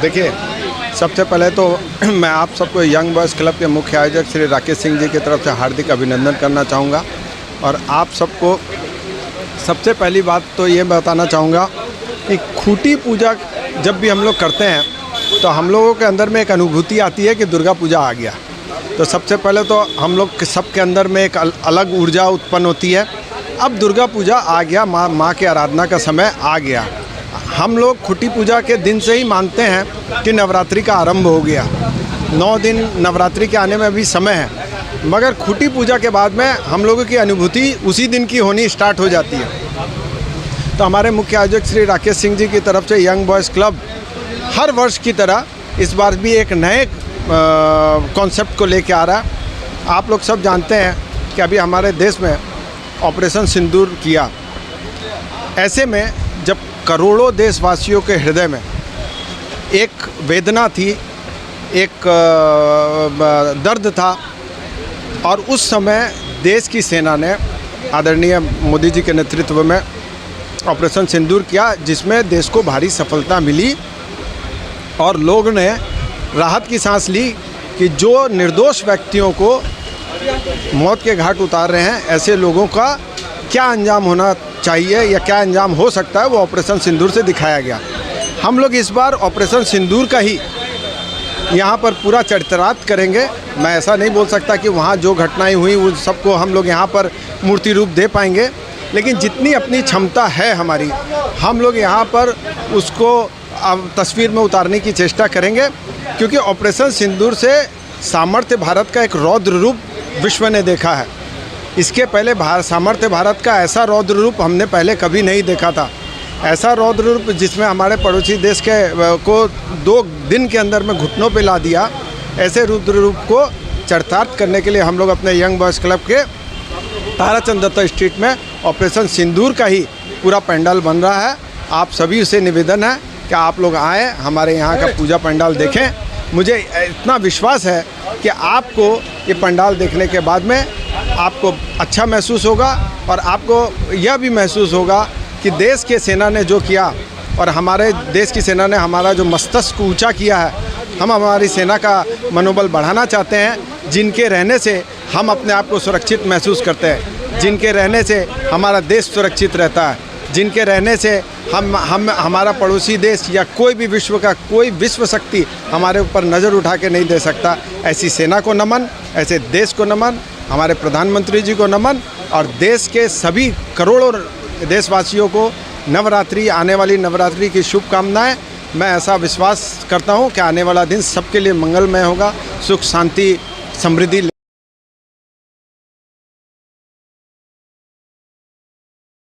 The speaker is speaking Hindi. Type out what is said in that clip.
देखिए, सबसे पहले तो मैं आप सबको यंग बॉयज़ क्लब के मुख्य आयोजक श्री राकेश सिंह जी की तरफ से हार्दिक अभिनंदन करना चाहूँगा। और आप सबको सबसे पहली बात तो ये बताना चाहूँगा कि खूंटी पूजा जब भी हम लोग करते हैं तो हम लोगों के अंदर में एक अनुभूति आती है कि दुर्गा पूजा आ गया। तो सबसे पहले तो हम लोग के सबके अंदर में एक अलग ऊर्जा उत्पन्न होती है। अब दुर्गा पूजा आ गया, माँ के आराधना का समय आ गया। हम लोग खूंटी पूजा के दिन से ही मानते हैं कि नवरात्रि का आरंभ हो गया। 9 दिन नवरात्रि के आने में अभी समय है, मगर खूंटी पूजा के बाद में हम लोगों की अनुभूति उसी दिन की होनी स्टार्ट हो जाती है। तो हमारे मुख्य आयोजक श्री राकेश सिंह जी की तरफ से यंग बॉयज़ क्लब हर वर्ष की तरह इस बार भी एक नए कॉन्सेप्ट को लेके आ रहा है। आप लोग सब जानते हैं कि अभी हमारे देश में ऑपरेशन सिंदूर किया। ऐसे में जब करोड़ों देशवासियों के हृदय में एक वेदना थी, एक दर्द था, और उस समय देश की सेना ने आदरणीय मोदी जी के नेतृत्व में ऑपरेशन सिंदूर किया, जिसमें देश को भारी सफलता मिली और लोग ने राहत की सांस ली कि जो निर्दोष व्यक्तियों को मौत के घाट उतार रहे हैं, ऐसे लोगों का क्या अंजाम होना चाहिए या क्या अंजाम हो सकता है, वो ऑपरेशन सिंदूर से दिखाया गया। हम लोग इस बार ऑपरेशन सिंदूर का ही यहाँ पर पूरा चरितार्थ करेंगे। मैं ऐसा नहीं बोल सकता कि वहाँ जो घटनाएं हुई उन सबको हम लोग यहाँ पर मूर्ति रूप दे पाएंगे, लेकिन जितनी अपनी क्षमता है हमारी, हम लोग यहाँ पर उसको अब तस्वीर में उतारने की चेष्टा करेंगे। क्योंकि ऑपरेशन सिंदूर से सामर्थ्य भारत का एक रौद्र रूप विश्व ने देखा है। इसके पहले सामर्थ्य भारत का ऐसा रौद्र रूप हमने पहले कभी नहीं देखा था। ऐसा रौद्र रूप जिसमें हमारे पड़ोसी देश के को 2 दिन के अंदर में घुटनों पे ला दिया। ऐसे रौद्र रूप को चरितार्थ करने के लिए हम लोग अपने यंग बॉयज़ क्लब के ताराचंद दत्ता स्ट्रीट में ऑपरेशन सिंदूर का ही पूरा पंडाल बन रहा है। आप सभी से निवेदन है कि आप लोग आएँ, हमारे यहाँ का पूजा पंडाल देखें। मुझे इतना विश्वास है कि आपको ये पंडाल देखने के बाद में आपको अच्छा महसूस होगा और आपको यह भी महसूस होगा कि देश के सेना ने जो किया और हमारे देश की सेना ने हमारा जो मस्तक ऊंचा किया है, हम हमारी सेना का मनोबल बढ़ाना चाहते हैं। जिनके रहने से हम अपने आप को सुरक्षित महसूस करते हैं, जिनके रहने से हमारा देश सुरक्षित रहता है, जिनके रहने से हम हमारा पड़ोसी देश या कोई भी विश्व का कोई विश्व शक्ति हमारे ऊपर नज़र उठा के नहीं दे सकता। ऐसी सेना को नमन, ऐसे देश को नमन, हमारे प्रधानमंत्री जी को नमन, और देश के सभी करोड़ों देशवासियों को नवरात्रि, आने वाली नवरात्रि की शुभकामनाएं। मैं ऐसा विश्वास करता हूं कि आने वाला दिन सबके लिए मंगलमय होगा, सुख शांति समृद्धि